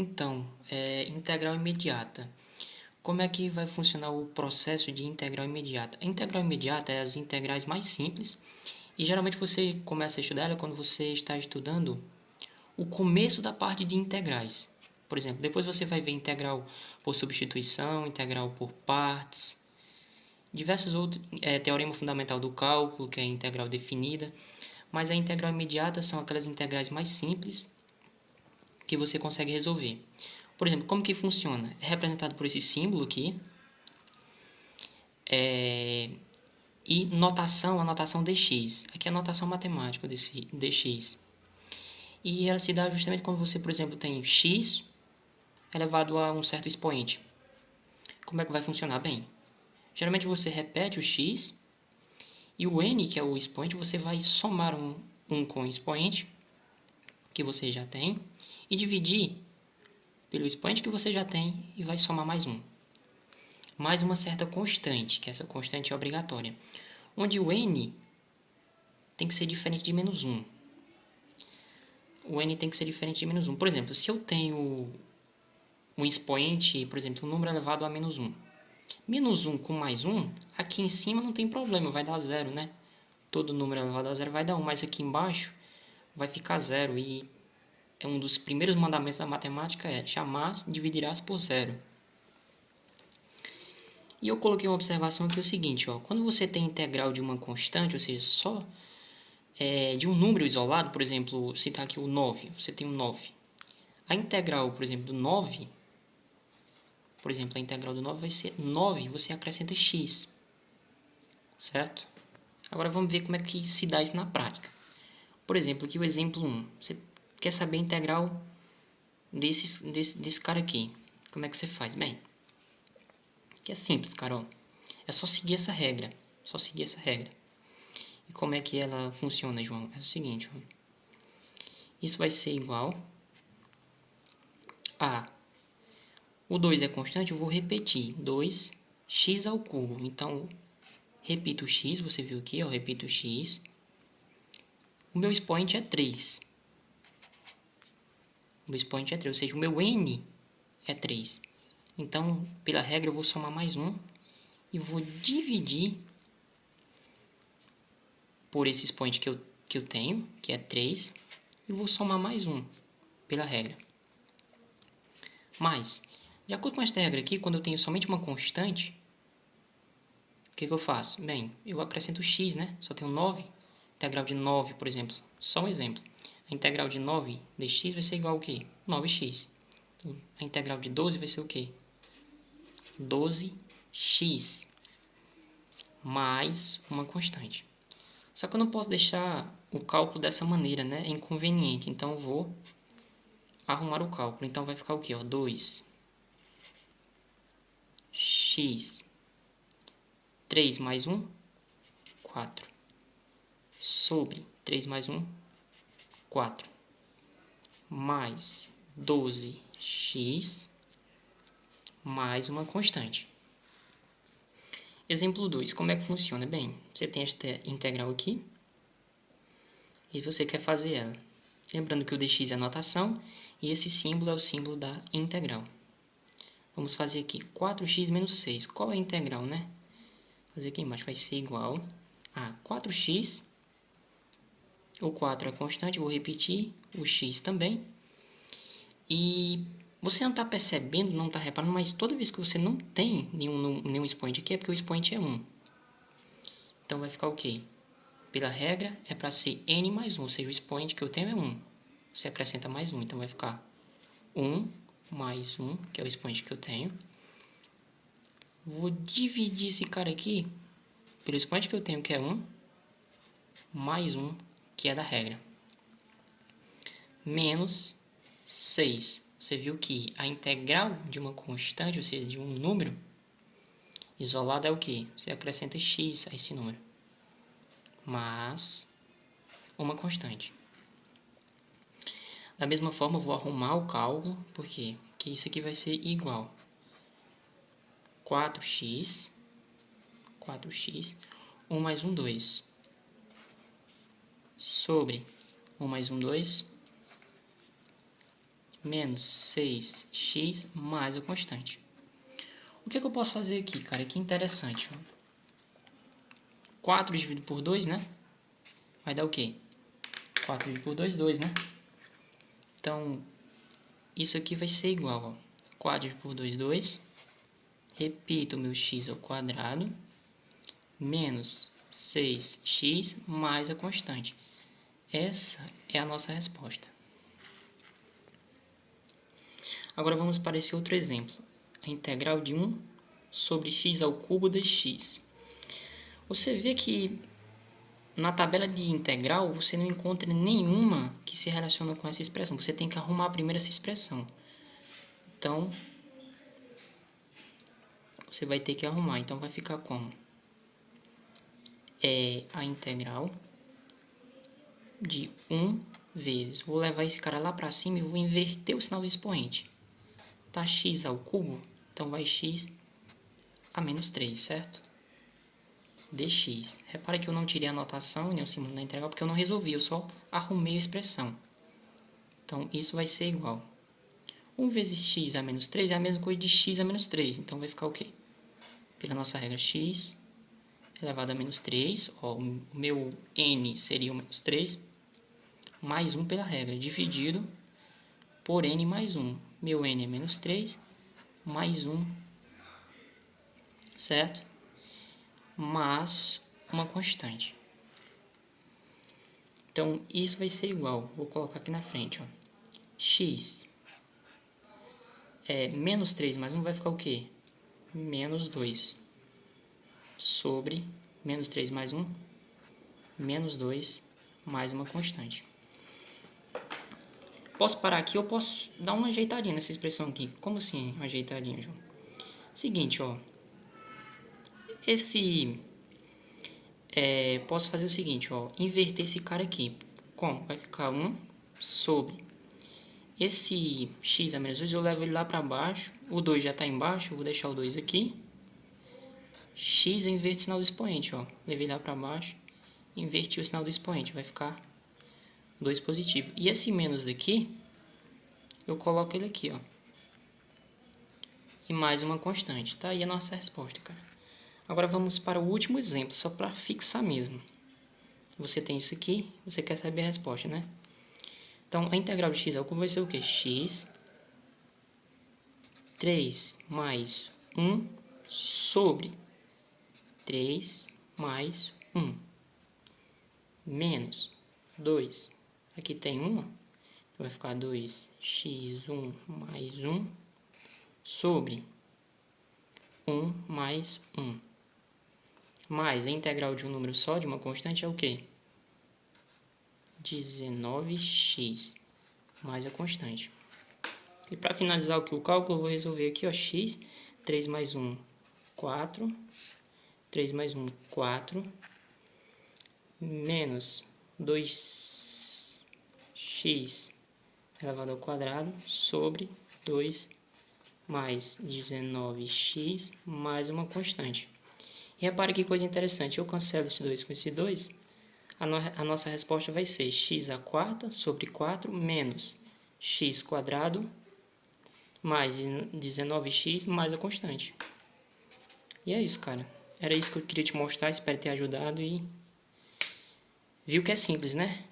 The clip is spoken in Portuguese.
Então, integral imediata. Como é que vai funcionar o processo de integral imediata? A integral imediata é as integrais mais simples e geralmente você começa a estudar ela quando você está estudando o começo da parte de integrais. Por exemplo, depois você vai ver integral por substituição, integral por partes, diversos outros, teorema fundamental do cálculo, que é a integral definida, mas a integral imediata são aquelas integrais mais simples que você consegue resolver. Por exemplo, como que funciona? É representado por esse símbolo aqui, e notação, a notação dx. Aqui é a notação matemática desse dx. E ela se dá justamente quando você, por exemplo, tem x elevado a um certo expoente. Como é que vai funcionar? Bem, geralmente você repete o x e o n, que é o expoente, você vai somar um com o expoente que você já tem e dividir pelo expoente que você já tem e vai somar mais um. Mais uma certa constante, que essa constante é obrigatória. Onde o n tem que ser diferente de menos 1. O n tem que ser diferente de menos 1. Por exemplo, se eu tenho um expoente, por exemplo, um número elevado a menos 1. Menos 1 com mais 1, aqui em cima não tem problema, vai dar 0, né? Todo número elevado a 0 vai dar 1, mas aqui embaixo vai ficar 0. E é um dos primeiros mandamentos da matemática é jamais dividirás por 0. E eu coloquei uma observação aqui o seguinte, ó, quando você tem integral de uma constante, ou seja, só de um número isolado, por exemplo, citar aqui o 9, você tem um 9. A integral, por exemplo, do 9, por exemplo, a integral do 9 vai ser 9, você acrescenta x, certo? Agora vamos ver como é que se dá isso na prática. Por exemplo, aqui o exemplo 1, você quer saber a integral desse cara aqui. Como é que você faz? Bem, que é simples, Carol. É só seguir essa regra. Só seguir essa regra. E como é que ela funciona, João? É o seguinte, ó. Isso vai ser igual a... O 2 é constante, eu vou repetir. 2x ao cubo. Então, repito o x, você viu aqui, ó, repito o x. O meu expoente é 3. O meu expoente é 3, ou seja, o meu n é 3. Então, pela regra, eu vou somar mais 1 e vou dividir por esse expoente que eu tenho, que é 3, e vou somar mais 1, pela regra. Mas, de acordo com esta regra aqui, quando eu tenho somente uma constante, o que eu faço? Bem, eu acrescento x, né? Só tenho 9, integral de 9, por exemplo. Só um exemplo. A integral de 9 dx vai ser igual ao quê? 9x. Então, a integral de 12 vai ser o quê? 12x mais uma constante. Só que eu não posso deixar o cálculo dessa maneira, né? É inconveniente. Então, eu vou arrumar o cálculo. Então, vai ficar o quê? 2x 3 mais 1, 4. Sobre 3 mais 1, 4. Mais 12x mais uma constante. Exemplo 2. Como é que funciona? Bem, você tem esta integral aqui e você quer fazer ela. Lembrando que o dx é a notação e esse símbolo é o símbolo da integral. Vamos fazer aqui 4x menos 6. Qual é a integral, né? Vou fazer aqui embaixo, vai ser igual a 4x. O 4 é constante, vou repetir o x também. E você não está percebendo, não está reparando, mas toda vez que você não tem nenhum expoente aqui, é porque o expoente é 1. Então, vai ficar o quê? Pela regra, é para ser n mais 1, ou seja, o expoente que eu tenho é 1. Você acrescenta mais 1, então vai ficar 1 mais 1, que é o expoente que eu tenho. Vou dividir esse cara aqui pelo expoente que eu tenho, que é 1, mais 1, que é da regra. Menos 6. Você viu que a integral de uma constante, ou seja, de um número isolado é o quê? Você acrescenta x a esse número. Mais uma constante. Da mesma forma, eu vou arrumar o cálculo, por quê? Porque isso aqui vai ser igual 4x, 1 mais 1, 2, sobre 1 mais 1, 2, menos 6x mais a constante. O que é que eu posso fazer aqui, cara? Que interessante. 4 dividido por 2, né? Vai dar o quê? 4 dividido por 2, 2, né? Então, isso aqui vai ser igual, ó. 4 dividido por 2, 2. Repito o meu x ao quadrado. Menos 6x mais a constante. Essa é a nossa resposta. Agora vamos para esse outro exemplo. A integral de 1 sobre x ao cubo dx. Você vê que na tabela de integral você não encontra nenhuma que se relaciona com essa expressão. Você tem que arrumar primeiro essa expressão. Então, você vai ter que arrumar. Então, vai ficar como? É a integral de 1 vezes. Vou levar esse cara lá para cima e vou inverter o sinal do expoente. Tá x ao cubo, então vai x a menos 3, certo? Dx. Repara que eu não tirei a notação e nem o símbolo da integral porque eu não resolvi, eu só arrumei a expressão. Então, isso vai ser igual. 1 vezes x a menos 3 é a mesma coisa de x a menos 3. Então, vai ficar o quê? Pela nossa regra, x elevado a menos 3. Ó, o meu n seria o menos 3. Mais 1 pela regra, dividido por n mais 1. Meu n é menos 3, mais 1, certo? Mais uma constante. Então, isso vai ser igual. Vou colocar aqui na frente, ó. X é menos 3 mais 1 vai ficar o quê? Menos 2. Sobre menos 3 mais 1, menos 2, mais uma constante. Posso parar aqui ou posso dar uma ajeitadinha nessa expressão aqui. Como assim, uma ajeitadinha, João? Seguinte, ó. Posso fazer o seguinte, ó. Inverter esse cara aqui. Como? Vai ficar 1 sobre. Esse x a menos 2 eu levo ele lá para baixo. O 2 já está embaixo, eu vou deixar o 2 aqui. X eu inverto o sinal do expoente, ó. Levei lá para baixo. Inverti o sinal do expoente, vai ficar 2 positivo. E esse menos daqui, eu coloco ele aqui, ó. E mais uma constante. Tá aí a nossa resposta, cara. Agora vamos para o último exemplo, só para fixar mesmo. Você tem isso aqui, você quer saber a resposta, né? Então, a integral de x ao cubo vai ser o quê? X 3 mais 1 sobre 3 mais 1 menos 2. Aqui tem 1, então vai ficar 2x1 mais 1 sobre 1 mais 1. Mais a integral de um número só, de uma constante, é o quê? 19x mais a constante. E para finalizar aqui o cálculo, eu vou resolver aqui, ó, x, 3 mais 1, 4, 3 mais 1, 4, menos 2x elevado ao quadrado sobre 2 mais 19x mais uma constante. E repare que coisa interessante, eu cancelo esse 2 com esse 2, a nossa resposta vai ser x à quarta sobre 4 menos x quadrado mais 19x mais a constante. E é isso, cara. Era isso que eu queria te mostrar, espero ter ajudado e viu que é simples, né?